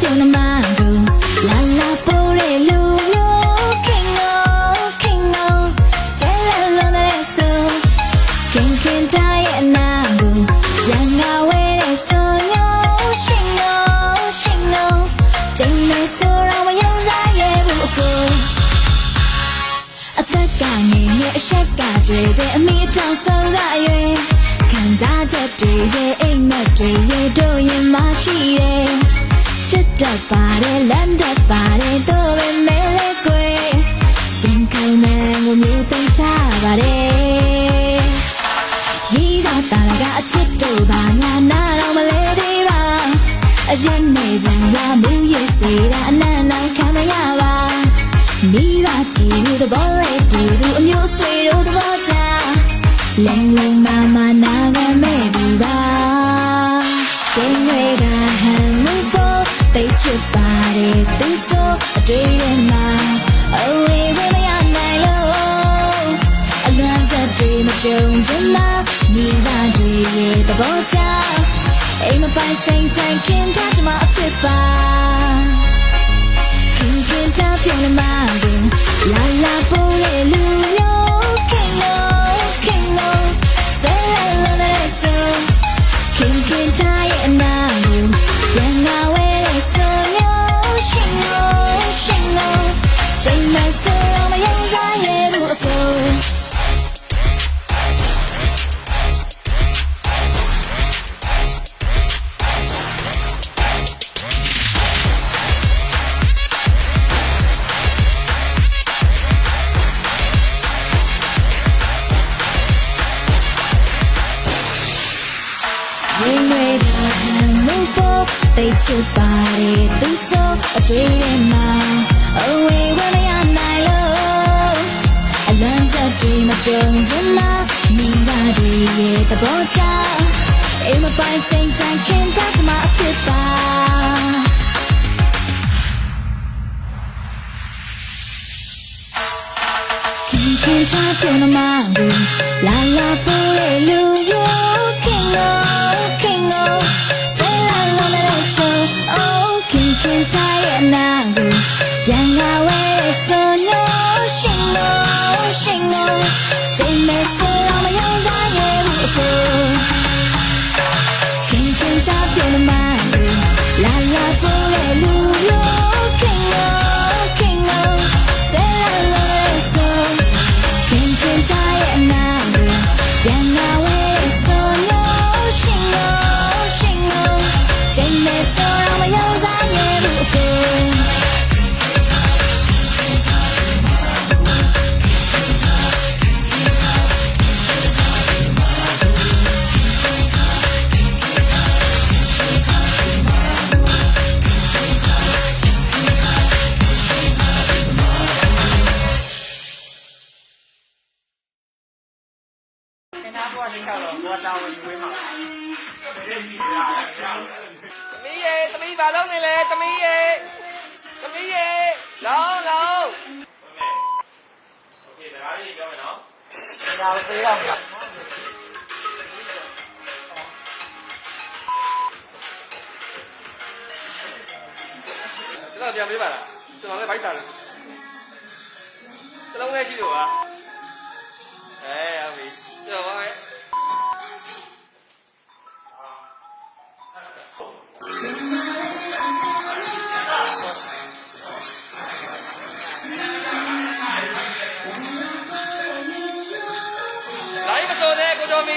ပြုံးနမကိုလာလာပိုးတဲ့လူမျိုးခင်ကိုဆဲလာလုံးတဲ့ဆိုခင်တိုင်းရဲ့အနာကိုပြန်ငါဝဲတဲ့ဆိုညောရှင်ကိုတိမ်မဲဆိုတော့မယုံစားရဲ့ဘူးအကိုအသက်ကနေငယ်အရှက်ကကြွေတဲ့အမိတောင်ဆုံးစားရဲ့ခံစားချက်တွေရဲ့အိမ်မက်တွေရဲ့တို့ရင်မရှိတယ်ချစ်တတ်ပါတယ်လမ်းတတ်ပါတယ်တို့ပဲမဲလေးကွယ်ရှင်ခိုင်နေကိုမျိုးသိထားပါတယ်ရီးသာတာကအချစ်တို့ပါညာနာတော့မလဲသေးပါအရင်နေပြန်ရမှုရဲ့စေတာအနံ့အောင်ခံမရပါမိဘကြည့်လို့သဘောလေးတူတူအမျိုးဆွေတို့သဘောချလုံးမနာကမဲ့ဒီပါရှင်တွေကဟန်မပေါ်တိတ်ချစ်ပါတယ်သူဆိုအတွေ့ရမှာအဝေးဝင်မရနိုင်လို့အလွန်စက်တွေမကြုံချင်မှမိဘတွေရဲ့သဘောချအိမ်မပိုင်စိတ်ချခင်ထားချင်မှအဖြစ်ပါခင်တာပြုံးမကိုလာလာပိုးလေလူမျိုးခင်ကိုဆဲလာလုံးတဲ့ဆိုခင်တိုင်းရဲ့အနာကိုပြန်ငါဝဲတဲ့ဆိုညောရှင်ကိုတိမ်မဲဆိုတော့မယုံစားရဲ့ဘူးအကိုရင်တွေကဟန်မပေါ်တိတ်ချစ်ပါတယ်သူဆိုအတွေ့ရမှာအဝေးဝင်မရနိုင်လို့အလန်းစက်တွေမကြုံချင်မှမိဘတွေရဲ့သဘောချအိမ်မပိုင်စိတ်ချခင်တတ်မှအဖြစ်ပါခင်ချပြုံးမကိုလာလာပိုးရဲ့လူမျိုးခင်ကိုဆဲလာလုံးတဲ့ဆိုခင်တိုင်းရဲ့အနာကိုပြန်ငါဝဲဆိုညောရှင်ကိုတိမ်မဲဆိုတော့မယုံစားရဲ့ဘူးအကိုခင်တိုင်းပြုံးမကိုလာလာပိုးရဲ့လူမျိုးခင်ကိုဆဲလာလုံးတဲ့ဆိုခင်တိုင်းရဲ့အနာကိုပြန်ငါဝဲဆိုညောရှင်ကိုတိမ်မဲဆိုတော့မယုံစားရဲ့ဘူးအကိုသမီးဘာလုပ်နေလဲသမီးရေလောင်းโอเคတကားလေးပြောမယ်နော်ဒါပဲသေးတော့ကျွန်တော်ပြန်ပေးပါလားကျွန်တော်လည်းဗိုက်စားတယ်တစ်လုံးလေးရှိလို့ပါဟုတ်ပြီကျွန်တော်ပါမယ်来，不走的，郭晓明。